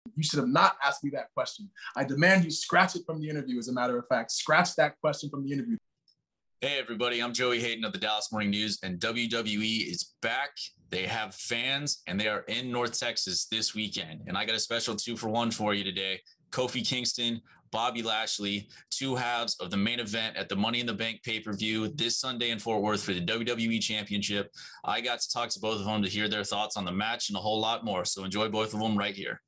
You should have not asked me that question. I demand you scratch it from the interview, as a matter of fact. Scratch that question from the interview. Hey, everybody. I'm Joey Hayden of the Dallas Morning News, and WWE is back. They have fans, and they are in North Texas this weekend. And I got a special 2-for-1 for you today. Kofi Kingston, Bobby Lashley, two halves of the main event at the Money in the Bank pay-per-view this Sunday in Fort Worth for the WWE Championship. I got to talk to both of them to hear their thoughts on the match and a whole lot more. So enjoy both of them right here.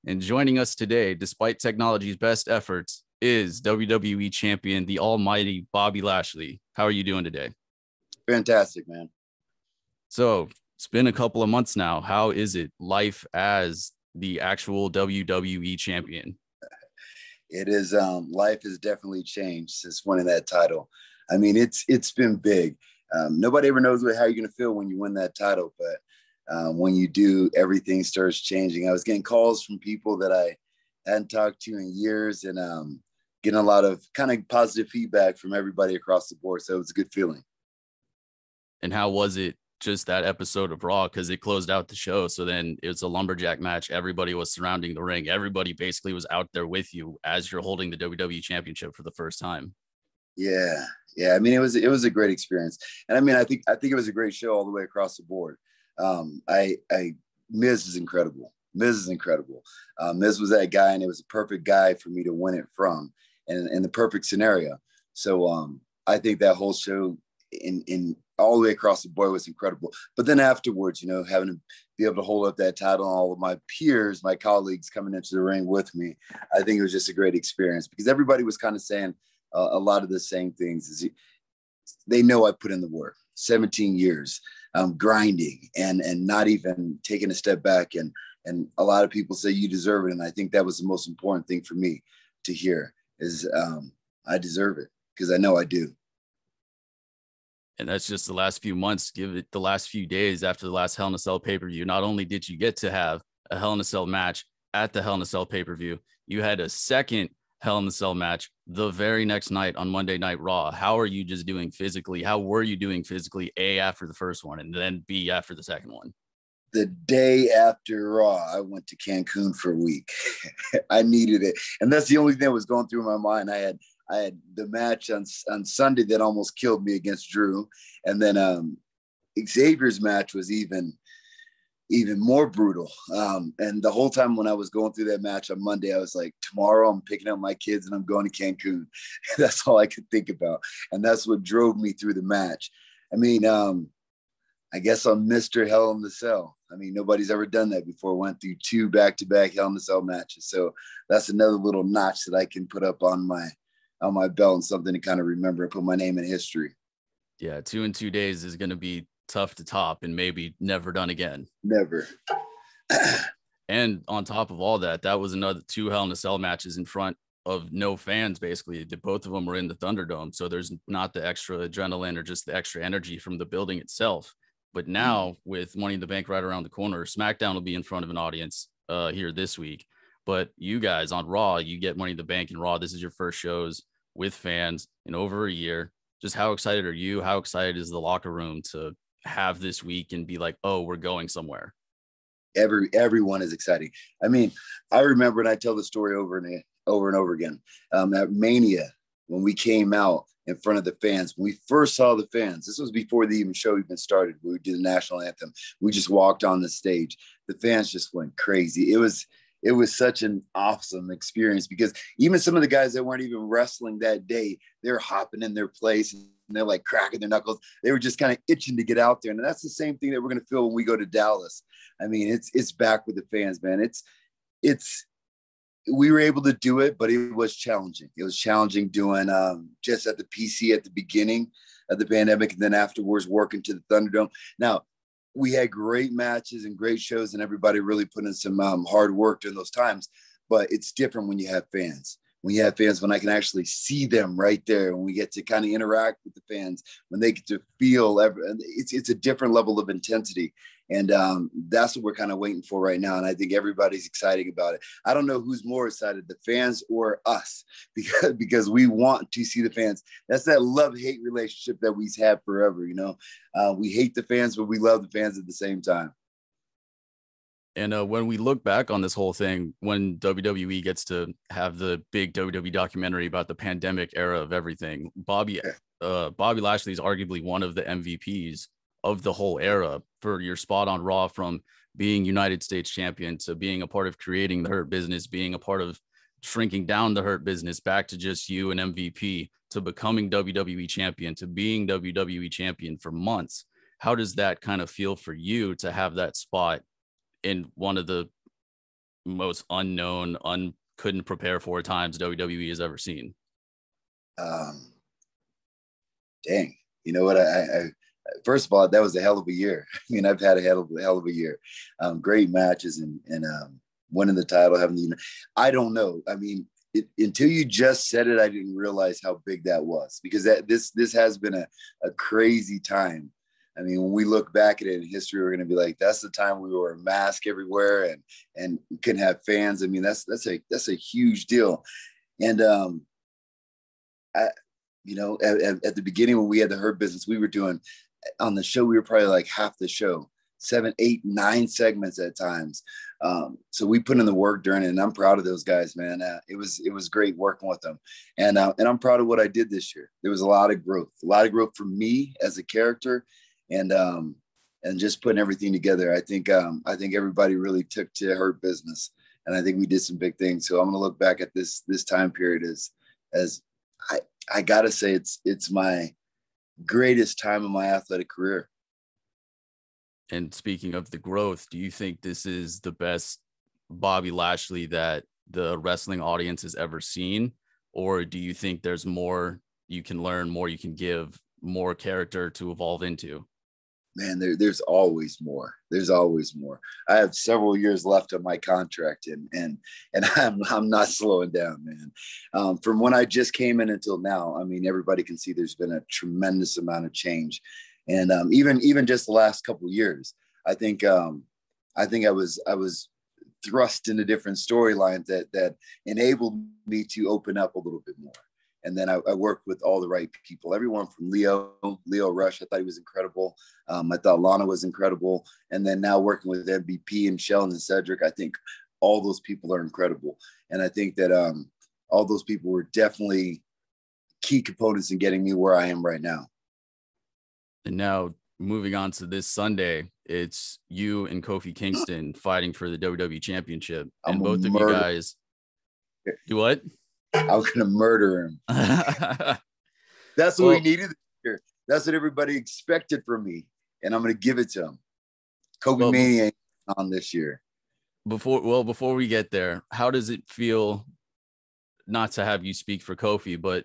And joining us today, despite technology's best efforts, is WWE champion, the almighty Bobby Lashley. How are you doing today? Fantastic, man. So it's been a couple of months now. How is it, life as the actual WWE champion? It is, life has definitely changed since winning that title. I mean, it's been big. Nobody ever knows how you're going to feel when you win that title, but when you do, everything starts changing. I was getting calls from people that I hadn't talked to in years, and getting a lot of kind of positive feedback from everybody across the board. So it was a good feeling. And how was it, just that episode of Raw? Because it closed out the show. So then it was a lumberjack match. Everybody was surrounding the ring. Everybody basically was out there with you as you're holding the WWE championship for the first time. Yeah. I mean, it was a great experience. And I mean, I think it was a great show all the way across the board. Miz is incredible. Miz was that guy, and it was a perfect guy for me to win it from, and the perfect scenario. So I think that whole show in all the way across the board was incredible. But then afterwards, having to be able to hold up that title, and all of my peers, my colleagues coming into the ring with me, I think it was just a great experience, because everybody was kind of saying a lot of the same things. They know I put in the work, 17 years, grinding and not even taking a step back. And a lot of people say you deserve it. And I think that was the most important thing for me to hear is I deserve it, because I know I do. And that's just the last few months. Give it the last few days after the last Hell in a Cell pay-per-view. Not only did you get to have a Hell in a Cell match at the Hell in a Cell pay-per-view, you had a second Hell in a Cell match the very next night on Monday Night Raw. How are you just doing physically? How were you doing physically, A, after the first one, and then B, after the second one? The day after Raw, I went to Cancun for a week. I needed it. And that's the only thing that was going through my mind. I had the match on Sunday that almost killed me against Drew. And then Xavier's match was even more brutal. And the whole time when I was going through that match on Monday, I was like, tomorrow I'm picking up my kids and I'm going to Cancun. That's all I could think about. And that's what drove me through the match. I mean, I guess I'm Mr. Hell in the Cell. I mean, nobody's ever done that before. Went through 2 back-to-back Hell in the Cell matches. So that's another little notch that I can put up on my belt, and something to kind of remember and put my name in history. Yeah, 2 in 2 days is going to be tough to top, and maybe never done again. Never. And on top of all that, that was another 2 Hell in a Cell matches in front of no fans, basically. Both of them were in the Thunderdome, so there's not the extra adrenaline or just the extra energy from the building itself. But now with Money in the Bank right around the corner, SmackDown will be in front of an audience here this week. But you guys on Raw, you get Money in the Bank and Raw. This is your first shows with fans in over a year. Just how excited are you? How excited is the locker room to have this week and be like, oh, we're going somewhere? Everyone is exciting. I mean, I remember, and I tell the story over and over again, at Mania, when we came out in front of the fans, when we first saw the fans, this was before the show even started. We did the national anthem. We just walked on the stage. The fans just went crazy. It was such an awesome experience, because even some of the guys that weren't even wrestling that day, they're hopping in their place and they're like cracking their knuckles. They were just kind of itching to get out there. And that's the same thing that we're going to feel when we go to Dallas. I mean, it's back with the fans, man. We were able to do it, but it was challenging. It was challenging doing just at the PC at the beginning of the pandemic, and then afterwards working to the Thunderdome. Now, we had great matches and great shows, and everybody really put in some hard work during those times. But it's different when you have fans. When you have fans, when I can actually see them right there, and we get to kind of interact with the fans, when they get to feel, it's a different level of intensity. And that's what we're kind of waiting for right now. And I think everybody's excited about it. I don't know who's more excited, the fans or us, because we want to see the fans. That's that love-hate relationship that we've had forever, We hate the fans, but we love the fans at the same time. And when we look back on this whole thing, when WWE gets to have the big WWE documentary about the pandemic era of everything, Bobby Lashley is arguably one of the MVPs of the whole era for your spot on Raw, from being United States champion to being a part of creating the Hurt Business, being a part of shrinking down the Hurt Business back to just you and MVP, to becoming WWE champion, to being WWE champion for months. How does that kind of feel for you to have that spot in one of the most unknown, couldn't prepare for times WWE has ever seen? Dang, you know what? I first of all, that was a hell of a year. I mean, I've had a hell of a year. Great matches and winning the title, I don't know. I mean, until you just said it, I didn't realize how big that was, because this has been a crazy time. I mean, when we look back at it in history, we're going to be like, that's the time we wore a mask everywhere and couldn't have fans. I mean, that's a huge deal. And, at the beginning, when we had the Hurt Business, we were doing on the show, we were probably like half the show, 7, 8, 9 segments at times. So we put in the work during it, and I'm proud of those guys, man. It was great working with them. And I'm proud of what I did this year. There was a lot of growth for me as a character, and just putting everything together. I think everybody really took to Hurt Business, and I think we did some big things. So I'm going to look back at this time period as I gotta say it's my greatest time in my athletic career. And speaking of the growth, do you think this is the best Bobby Lashley that the wrestling audience has ever seen? Or do you think there's more you can learn, more you can give, more character to evolve into? Man, there's always more. There's always more. I have several years left on my contract, and I'm not slowing down, man. From when I just came in until now, I mean, everybody can see there's been a tremendous amount of change, and even just the last couple of years, I think I was thrust into different storylines that enabled me to open up a little bit more. And then I worked with all the right people, everyone from Leo Rush. I thought he was incredible. I thought Lana was incredible. And then now working with MVP and Sheldon and Cedric, I think all those people are incredible. And I think that all those people were definitely key components in getting me where I am right now. And now moving on to this Sunday, it's you and Kofi Kingston fighting for the WWE Championship. And both of you guys do what? I'm going to murder him. That's what we needed this year. That's what everybody expected from me. And I'm going to give it to him. Kobe Mania ain't on this year. Before we get there, how does it feel, not to have you speak for Kofi, but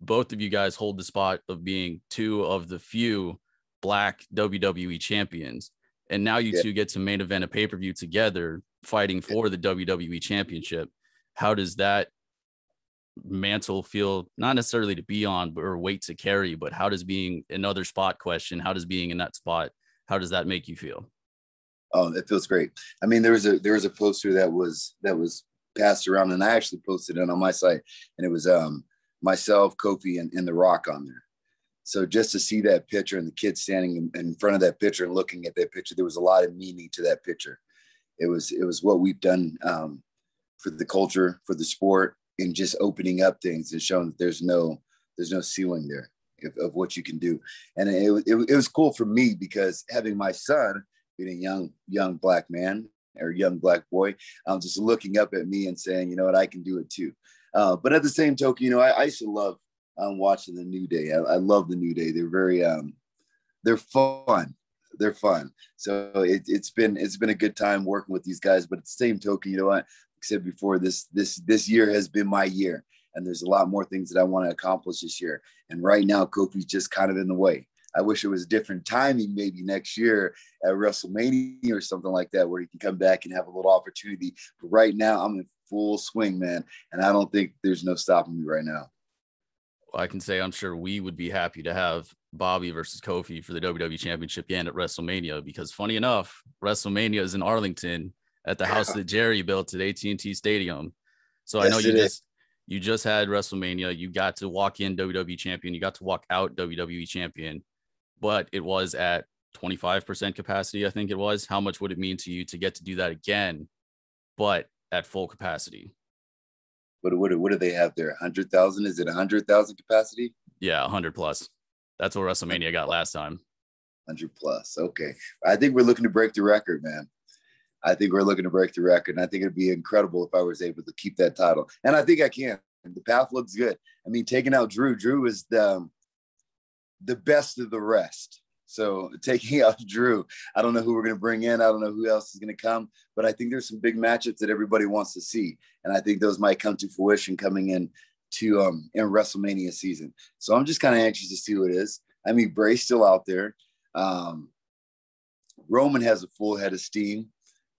both of you guys hold the spot of being two of the few Black WWE champions. And now you two get to main event a pay-per-view together, fighting for the WWE Championship. How does that mantle feel, not necessarily to be on or weight to carry, but how does being another spot question, how does being in that spot, how does that make you feel? Oh, it feels great. I mean, there was a poster that was passed around, and I actually posted it on my site, and it was myself, Kofi, and The Rock on there. So just to see that picture and the kid standing in front of that picture and looking at that picture, there was a lot of meaning to that picture. It was what we've done for the culture, for the sport, and just opening up things and showing that there's no ceiling there of what you can do. And it was cool for me, because having my son being a young Black man or young Black boy, just looking up at me and saying, you know what, I can do it too. But at the same token, I used to love watching the New Day. I love the New Day. They're very, they're fun. They're fun. So it's been a good time working with these guys. But at the same token, you know what? Like I said before, this year has been my year, and there's a lot more things that I want to accomplish this year. And right now, Kofi's just kind of in the way. I wish it was different timing, maybe next year at WrestleMania or something like that, where he can come back and have a little opportunity. But right now, I'm in full swing, man, and I don't think there's no stopping me right now. Well, I can say I'm sure we would be happy to have Bobby versus Kofi for the WWE Championship again at WrestleMania, because funny enough, WrestleMania is in Arlington at the house that Jerry built at AT&T Stadium. So yes, I know you just had WrestleMania. You got to walk in WWE champion. You got to walk out WWE champion, but it was at 25% capacity, I think it was. How much would it mean to you to get to do that again, but at full capacity? What do they have there? 100,000? Is it 100,000 capacity? Yeah, 100 plus. That's what WrestleMania got last time. 100 plus. Okay. I think we're looking to break the record, man. I think we're looking to break the record. And I think it'd be incredible if I was able to keep that title. And I think I can. The path looks good. I mean, taking out Drew is the best of the rest. So taking out Drew, I don't know who we're going to bring in. I don't know who else is going to come, but I think there's some big matchups that everybody wants to see. And I think those might come to fruition coming in to in WrestleMania season. So I'm just kind of anxious to see what it is. I mean, Bray's still out there. Roman has a full head of steam,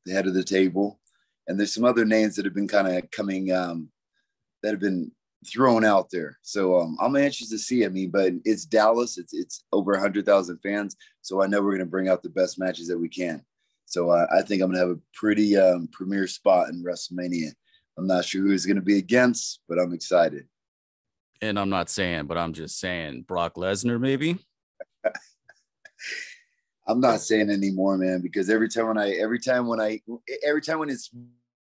the head of the table. And there's some other names that have been kind of coming, that have been thrown out there. So I'm anxious to see. I mean, but it's Dallas. It's over 100,000 fans. So I know we're going to bring out the best matches that we can. So I think I'm going to have a pretty premier spot in WrestleMania. I'm not sure who it's going to be against, but I'm excited. And I'm not saying, but I'm just saying Brock Lesnar, maybe. I'm not saying anymore, man, because every time when it's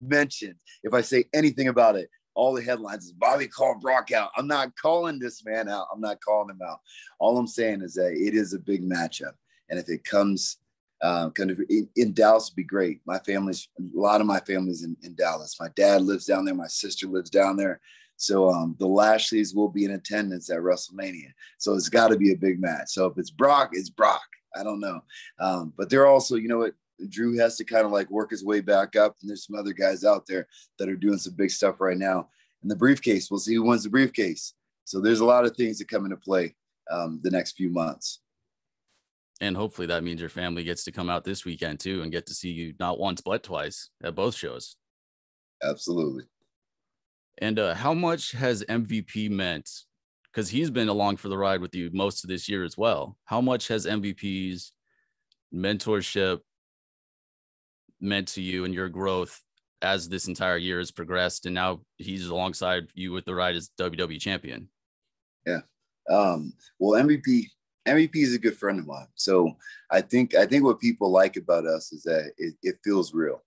mentioned, if I say anything about it, all the headlines is Bobby called Brock out. I'm not calling this man out. I'm not calling him out. All I'm saying is that it is a big matchup. And if it comes kind of in Dallas, would be great. A lot of my family's in Dallas. My dad lives down there. My sister lives down there. So the Lashleys will be in attendance at WrestleMania. So it's got to be a big match. So if it's Brock, it's Brock. I don't know. But they're also, you know what? Drew has to kind of like work his way back up. And there's some other guys out there that are doing some big stuff right now. And the briefcase, we'll see who wins the briefcase. So there's a lot of things that come into play the next few months. And hopefully that means your family gets to come out this weekend too and get to see you not once, but twice at both shows. Absolutely. And how much has MVP meant? Because he's been along for the ride with you most of this year as well. How much has MVP's mentorship meant to you and your growth as this entire year has progressed? And now he's alongside you with the ride as WWE champion. Yeah. Well, MVP is a good friend of mine. So I think what people like about us is that it feels real.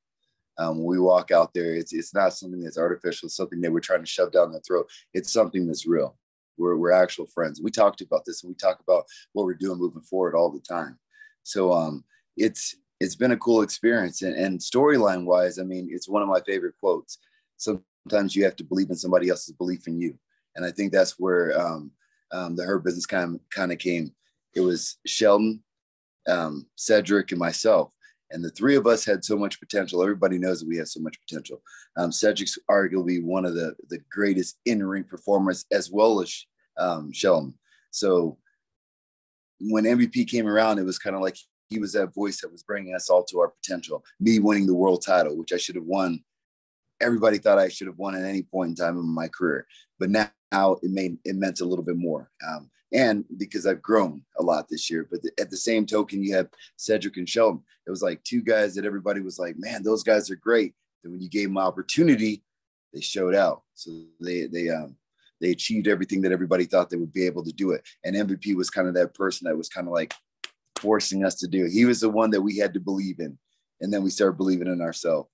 When we walk out there, it's not something that's artificial, something that we're trying to shove down their throat. It's something that's real. We're actual friends. We talked about this and we talk about what we're doing moving forward all the time. So it's been a cool experience. And storyline wise, I mean, it's one of my favorite quotes. Sometimes you have to believe in somebody else's belief in you. And I think that's where the Hurt Business kind of came. It was Sheldon, Cedric, and myself. And the three of us had so much potential. Everybody knows that we have so much potential. Cedric's arguably one of the greatest in-ring performers, as well as Sheldon. So when MVP came around, it was kind of like he was that voice that was bringing us all to our potential. Me winning the world title, which I should have won. Everybody thought I should have won at any point in time in my career. But now it meant a little bit more. And because I've grown a lot this year, but at the same token, you have Cedric and Sheldon. It was like two guys that everybody was like, man, those guys are great. And when you gave them opportunity, they showed out. So they achieved everything that everybody thought they would be able to do it. And MVP was kind of that person that was kind of like forcing us to do it. He was the one that we had to believe in. And then we started believing in ourselves.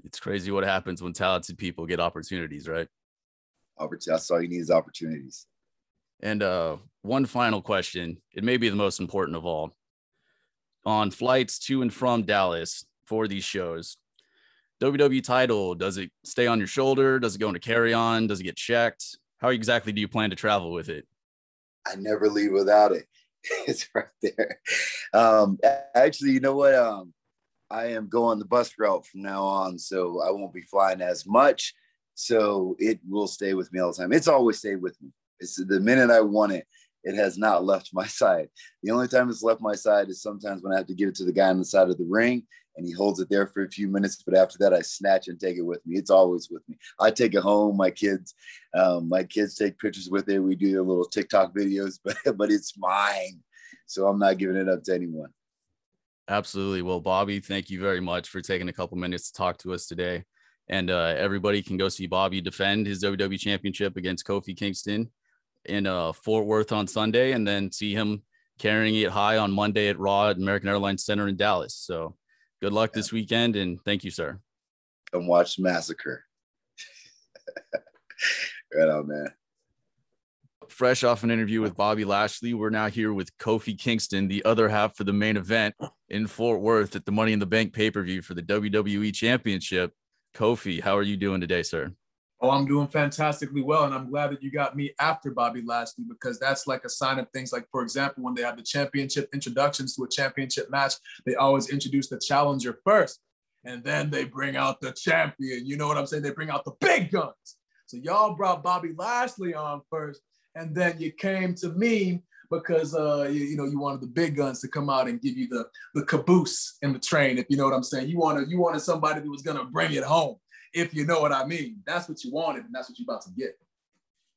It's crazy what happens when talented people get opportunities, right? That's all you need is opportunities. And one final question. It may be the most important of all. On flights to and from Dallas for these shows, WWE title, does it stay on your shoulder? Does it go into carry-on? Does it get checked? How exactly do you plan to travel with it? I never leave without it. It's right there. Actually, you know what? I am going the bus route from now on, so I won't be flying as much. So it will stay with me all the time. It's always stayed with me. It's the minute I want it, it has not left my side. The only time it's left my side is sometimes when I have to give it to the guy on the side of the ring and he holds it there for a few minutes. But after that, I snatch and take it with me. It's always with me. I take it home. My kids take pictures with it. We do little TikTok videos, but it's mine. So I'm not giving it up to anyone. Absolutely. Well, Bobby, thank you very much for taking a couple minutes to talk to us today. And everybody can go see Bobby defend his WWE championship against Kofi Kingston in Fort Worth on Sunday, and then see him carrying it high on Monday at Raw at American Airlines Center in Dallas. So good luck this weekend, and thank you, sir. Come watch Massacre. Right on, man. Fresh off an interview with Bobby Lashley, we're now here with Kofi Kingston, the other half for the main event in Fort Worth at the Money in the Bank pay-per-view for the WWE Championship. Kofi, how are you doing today, sir? Oh, I'm doing fantastically well, and I'm glad that you got me after Bobby Lashley, because that's like a sign of things. Like, for example, when they have the championship introductions to a championship match, they always introduce the challenger first, and then they bring out the champion. You know what I'm saying? They bring out the big guns. So y'all brought Bobby Lashley on first, and then you came to me because you wanted the big guns to come out and give you the caboose in the train, if you know what I'm saying. You wanted somebody that was gonna bring it home, if you know what I mean. That's what you wanted, and that's what you're about to get.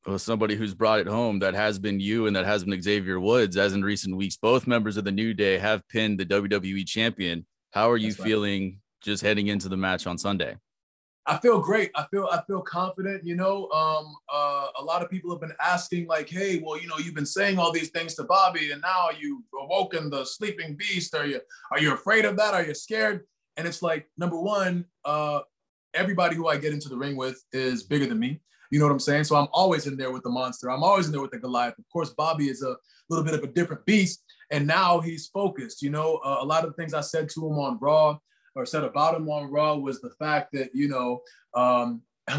Well, somebody who's brought it home, that has been you and that has been Xavier Woods, as in recent weeks. Both members of the New Day have pinned the WWE champion. How are you feeling just heading into the match on Sunday? I feel great. I feel confident. A lot of people have been asking, like, hey, well, you've been saying all these things to Bobby, and now you've awoken the sleeping beast. Are you afraid of that? Are you scared? And it's like, number one, everybody who I get into the ring with is bigger than me. You know what I'm saying? So I'm always in there with the monster. I'm always in there with the Goliath. Of course, Bobby is a little bit of a different beast, and now he's focused. A lot of the things I said to him on Raw, or said about him on Raw, was the fact that,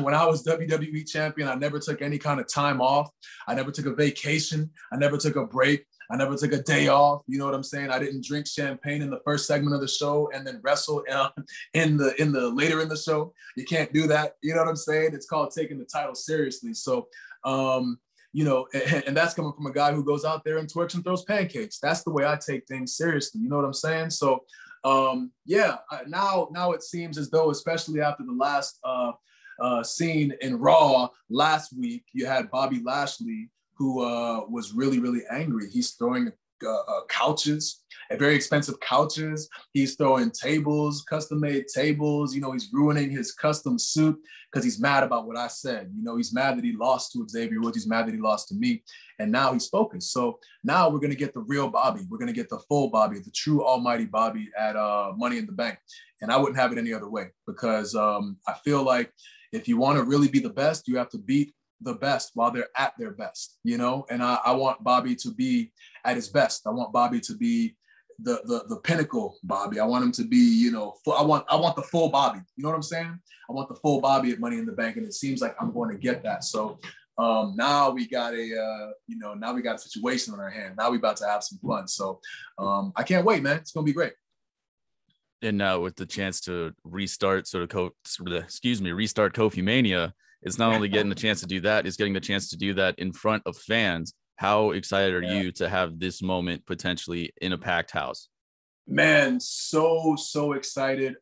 when I was WWE champion, I never took any kind of time off. I never took a vacation. I never took a break. I never took a day off. You know what I'm saying? I didn't drink champagne in the first segment of the show and then wrestle in the later in the show. You can't do that. You know what I'm saying? It's called taking the title seriously. So, and that's coming from a guy who goes out there and twerks and throws pancakes. That's the way I take things seriously. You know what I'm saying? So, now it seems as though, especially after the last scene in Raw last week, you had Bobby Lashley, who was really, really angry. He's throwing couches, very expensive couches. He's throwing tables, custom-made tables. He's ruining his custom suit because he's mad about what I said. He's mad that he lost to Xavier Woods. He's mad that he lost to me. And now he's focused. So now we're going to get the real Bobby. We're going to get the full Bobby, the true almighty Bobby at Money in the Bank. And I wouldn't have it any other way, because I feel like if you want to really be the best, you have to beat the best while they're at their best, and I want Bobby to be at his best. I want Bobby to be the pinnacle Bobby. I want him to be, I want the full Bobby. You know what I'm saying? I want the full Bobby at Money in the Bank, and it seems like I'm going to get that. So now we got a situation on our hand. Now we about to have some fun. So I can't wait, man. It's gonna be great. And now with the chance to restart Kofi Mania, it's not only getting the chance to do that, it's getting the chance to do that in front of fans. How excited are you to have this moment potentially in a packed house? Man, so excited.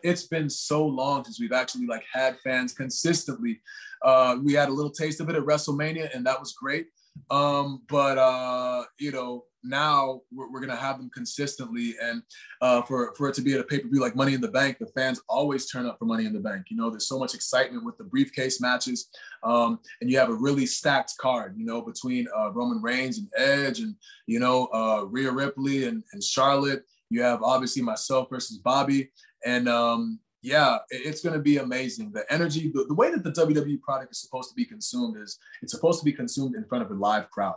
It's been so long since we've actually had fans consistently. We had a little taste of it at WrestleMania, and that was great. Now we're going to have them consistently. And for it to be at a pay-per-view like Money in the Bank, the fans always turn up for Money in the Bank. There's so much excitement with the briefcase matches. And you have a really stacked card, between Roman Reigns and Edge and, Rhea Ripley and Charlotte. You have obviously myself versus Bobby. And it's going to be amazing. The energy, the way that the WWE product is supposed to be consumed is it's supposed to be consumed in front of a live crowd,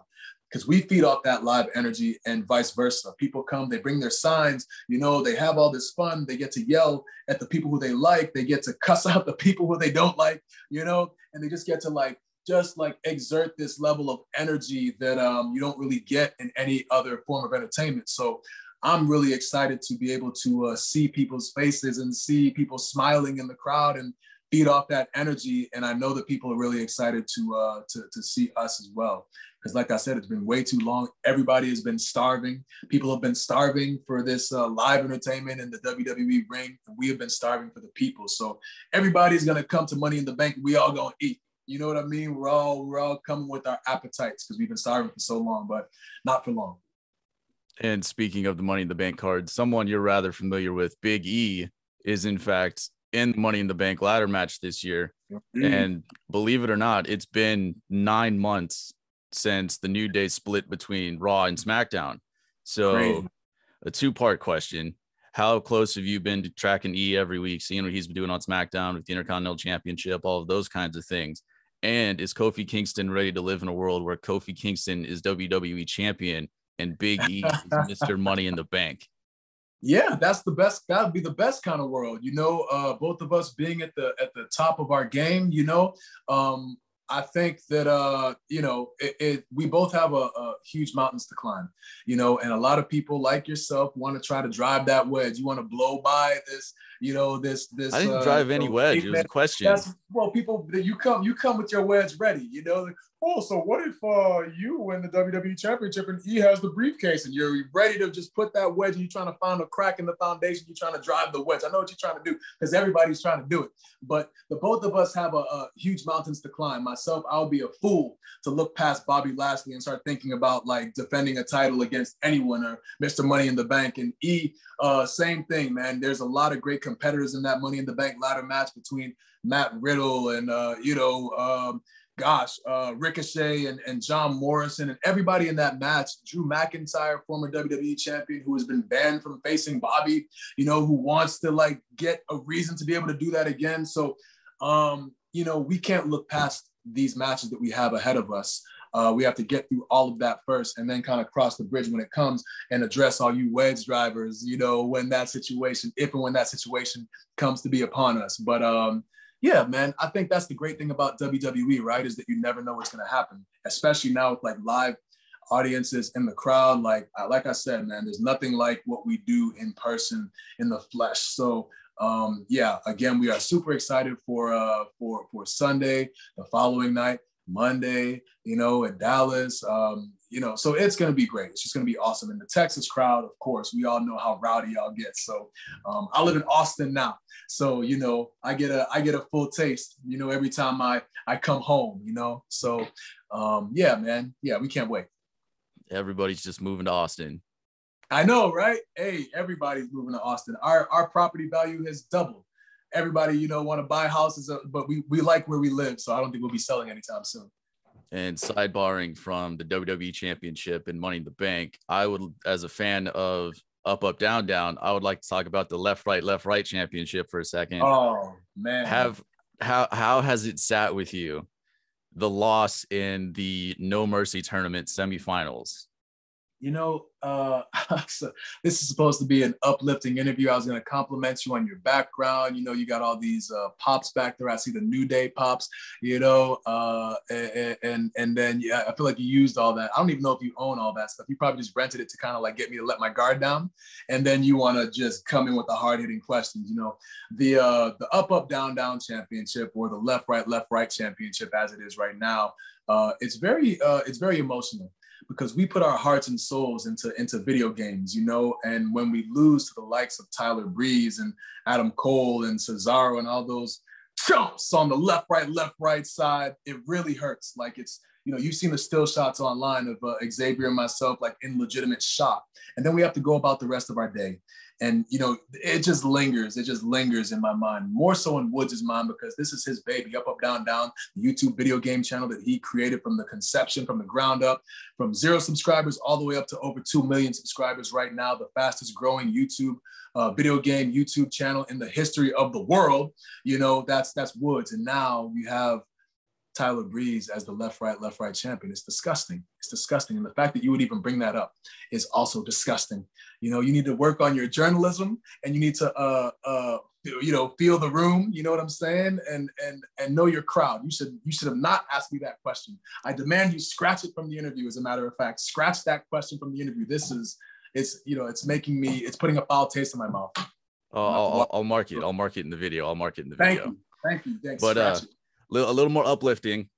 because we feed off that live energy and vice versa. People come, they bring their signs, they have all this fun. They get to yell at the people who they like. They get to cuss out the people who they don't like, and they just get to exert this level of energy that you don't really get in any other form of entertainment. So I'm really excited to be able to see people's faces and see people smiling in the crowd and feed off that energy. And I know that people are really excited to see us as well. Because like I said, it's been way too long. Everybody has been starving. People have been starving for this live entertainment in the WWE ring. And we have been starving for the people. So everybody's going to come to Money in the Bank. We all going to eat. You know what I mean? We're all coming with our appetites because we've been starving for so long, but not for long. And speaking of the Money in the Bank card, someone you're rather familiar with, Big E, is in fact in the Money in the Bank ladder match this year. Mm-hmm. And believe it or not, it's been 9 months since the New Day split between Raw and SmackDown. So Crazy. a two-part question. How close have you been to tracking E every week, seeing what he's been doing on SmackDown with the Intercontinental Championship, all of those kinds of things? And is Kofi Kingston ready to live in a world where Kofi Kingston is WWE champion and Big E is Mr. Money in the Bank? Yeah, that's the best. That would be the best kind of world, both of us being at the top of our game, I think that, we both have a huge mountains to climb, and a lot of people like yourself want to try to drive that wedge. You want to blow by this, this. I didn't drive any wedge. It was a question. People that you come with your wedge ready, so what if you win the WWE Championship and E has the briefcase and you're ready to just put that wedge and you're trying to find a crack in the foundation, you're trying to drive the wedge. I know what you're trying to do because everybody's trying to do it. But the both of us have a huge mountains to climb. Myself, I would be a fool to look past Bobby Lashley and start thinking about like defending a title against anyone or Mr. Money in the Bank. And E, same thing, man. There's a lot of great competitors in that Money in the Bank ladder match between Matt Riddle and, Ricochet and John Morrison and everybody in that match. Drew McIntyre, former WWE champion, who has been banned from facing Bobby, who wants to like get a reason to be able to do that again. So, we can't look past these matches that we have ahead of us. We have to get through all of that first and then kind of cross the bridge when it comes and address all you wedge drivers, if and when that situation comes to be upon us. But, yeah, man, I think that's the great thing about WWE, right, is that you never know what's going to happen, especially now with like live audiences in the crowd. Like I said, man, there's nothing like what we do in person in the flesh. So, again, we are super excited for Sunday, the following night, Monday, in Dallas, so it's going to be great. It's just going to be awesome. And the Texas crowd, of course, we all know how rowdy y'all get. So I live in Austin now. So, I get a full taste, every time I come home, so yeah, man. Yeah, we can't wait. Everybody's just moving to Austin. I know, right? Hey, everybody's moving to Austin. Our property value has doubled. Everybody, want to buy houses, but we like where we live. So I don't think we'll be selling anytime soon. And sidebarring from the WWE Championship and Money in the Bank, I would, as a fan of Up, Up, Down, Down, I would like to talk about the Left, Right Championship for a second. Oh, man. How has it sat with you, the loss in the No Mercy tournament semifinals? So this is supposed to be an uplifting interview. I was going to compliment you on your background. You got all these pops back there. I see the New Day pops, and then, yeah, I feel like you used all that. I don't even know if you own all that stuff. You probably just rented it to kind of like get me to let my guard down. And then you want to just come in with the hard hitting questions, the Up, Up, Down, Down championship, or the Left, Right championship as it is right now. It's very emotional, because we put our hearts and souls into video games, and when we lose to the likes of Tyler Breeze and Adam Cole and Cesaro and all those chumps on the left, right side, it really hurts. Like it's, you've seen the still shots online of Xavier and myself, like in legitimate shock. And then we have to go about the rest of our day. And, it just lingers. It just lingers in my mind, more so in Woods' mind, because this is his baby, Up, Up, Down, Down, the YouTube video game channel that he created from the conception, from the ground up, from 0 subscribers all the way up to over 2 million subscribers right now, the fastest growing YouTube video game YouTube channel in the history of the world. That's Woods. And now we have Tyler Breeze as the left, right champion. It's disgusting. It's disgusting. And the fact that you would even bring that up is also disgusting. You need to work on your journalism, and you need to, feel the room, you know what I'm saying? And know your crowd. You should have not asked me that question. I demand you scratch it from the interview. As a matter of fact, scratch that question from the interview. It's putting a foul taste in my mouth. I'll mark it. I'll mark it in the video. Thank you. Thanks. But, a little more uplifting.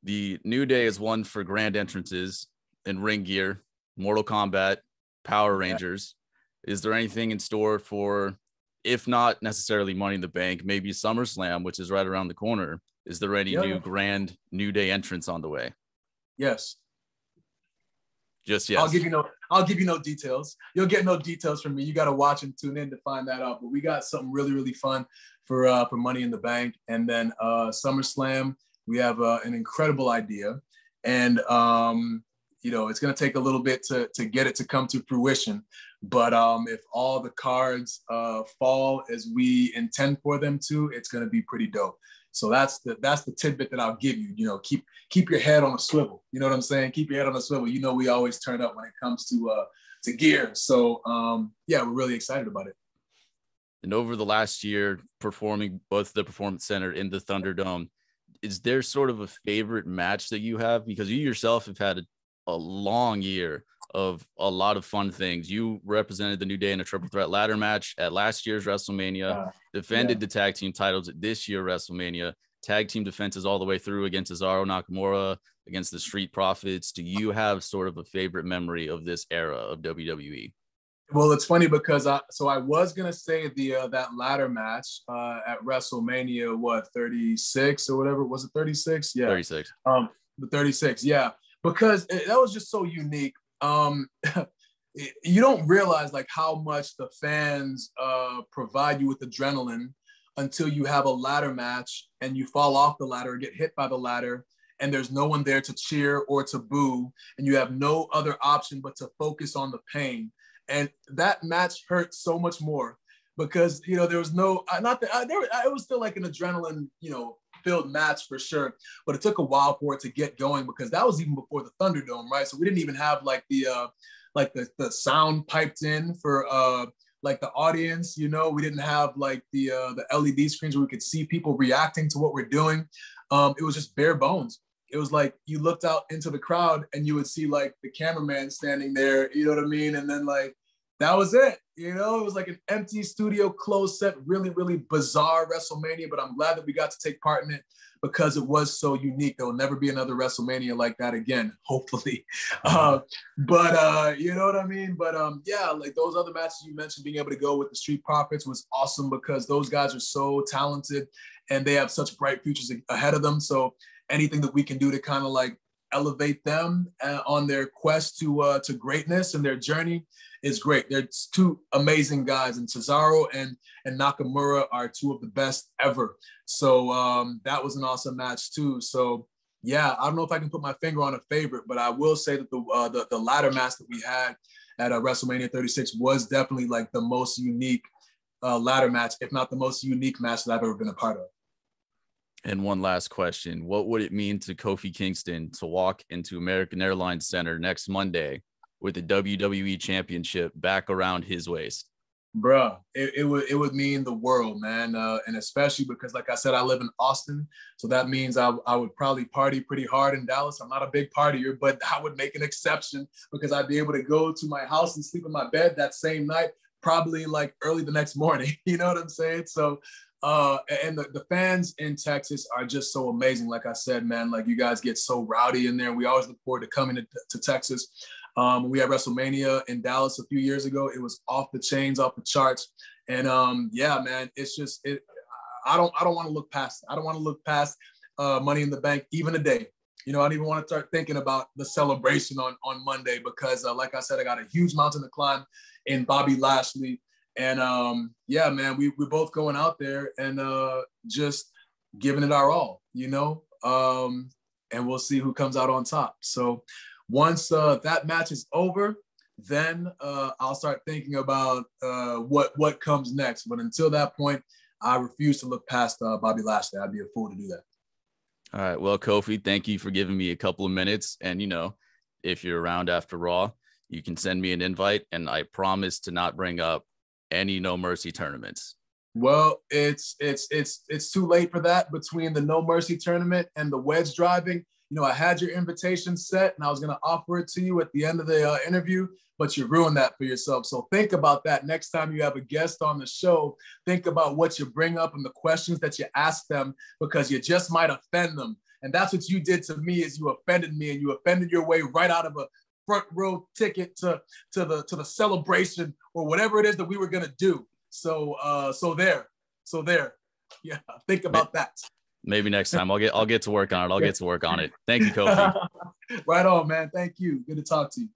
The New Day is one for grand entrances in ring gear, Mortal Kombat, Power Rangers. Is there anything in store for, if not necessarily Money in the Bank, maybe SummerSlam, which is right around the corner? Is there any new grand New Day entrance on the way? Yes. Just yes. I'll give you no details. You'll get no details from me. You got to watch and tune in to find that out. But we got something really, really fun for Money in the Bank. And then SummerSlam, we have an incredible idea. And, it's going to take a little bit to get it to come to fruition. But if all the cards fall as we intend for them to, it's going to be pretty dope. So that's the tidbit that I'll give you. Keep your head on a swivel. You know what I'm saying? Keep your head on a swivel. We always turn up when it comes to gear. So we're really excited about it. And over the last year, performing both the Performance Center and the Thunderdome, is there sort of a favorite match that you have? Because you yourself have had a long year of a lot of fun things. You represented the New Day in a triple threat ladder match at last year's WrestleMania, defended the tag team titles at this year WrestleMania, tag team defenses all the way through against Cesaro Nakamura, against the Street Profits. Do you have sort of a favorite memory of this era of WWE? Well, it's funny because I was gonna say that ladder match at WrestleMania, 36 or whatever, was it 36? Yeah, 36. The 36, yeah, because that was just so unique. You don't realize like how much the fans provide you with adrenaline until you have a ladder match and you fall off the ladder or get hit by the ladder, and there's no one there to cheer or to boo, and you have no other option but to focus on the pain. And that match hurt so much more because, there was no, it was still like an adrenaline, filled match for sure. But it took a while for it to get going because that was even before the Thunderdome, right? So we didn't even have like the sound piped in for like the audience, we didn't have like the LED screens where we could see people reacting to what we're doing. It was just bare bones. It was like you looked out into the crowd and you would see like the cameraman standing there, you know what I mean? And then like, that was it. It was like an empty studio, closed set, really, really bizarre WrestleMania, but I'm glad that we got to take part in it because it was so unique. There will never be another WrestleMania like that again, hopefully. But you know what I mean? But like those other matches you mentioned, being able to go with the Street Profits was awesome because those guys are so talented and they have such bright futures ahead of them. So anything that we can do to kind of like elevate them on their quest to greatness and their journey is great. They're two amazing guys, and Cesaro and Nakamura are two of the best ever. So that was an awesome match too. So yeah, I don't know if I can put my finger on a favorite, but I will say that the ladder match that we had at WrestleMania 36 was definitely like the most unique ladder match, if not the most unique match that I've ever been a part of. And one last question. What would it mean to Kofi Kingston to walk into American Airlines Center next Monday with the WWE Championship back around his waist? Bruh, it would mean the world, man. And especially because, like I said, I live in Austin. So that means I would probably party pretty hard in Dallas. I'm not a big partier, but I would make an exception because I'd be able to go to my house and sleep in my bed that same night, probably like early the next morning. You know what I'm saying? So and the fans in Texas are just so amazing. Like I said, man, like you guys get so rowdy in there. We always look forward to coming to Texas. We had WrestleMania in Dallas a few years ago. It was off the chains, off the charts. And yeah, man, it's just, I don't want to look past it. I don't want to look past Money in the Bank even a day. I don't even want to start thinking about the celebration on Monday because like I said, I got a huge mountain to climb in Bobby Lashley. And yeah, man, we're both going out there and just giving it our all, and we'll see who comes out on top. So once that match is over, then I'll start thinking about what comes next. But until that point, I refuse to look past Bobby Lashley. I'd be a fool to do that. All right. Well, Kofi, thank you for giving me a couple of minutes. And, if you're around after Raw, you can send me an invite. And I promise to not bring up any No Mercy tournaments. Well, it's too late for that between the No Mercy tournament and the wedge driving. I had your invitation set and I was going to offer it to you at the end of the interview, but you ruined that for yourself. So think about that next time you have a guest on the show. Think about what you bring up and the questions that you ask them because you just might offend them. And that's what you did to me is you offended me and you offended your way right out of a front row ticket to the celebration or whatever it is that we were going to do. So there. Yeah, think about that. Maybe next time I'll get to work on it. Thank you, Kofi. Right on, man. Thank you. Good to talk to you.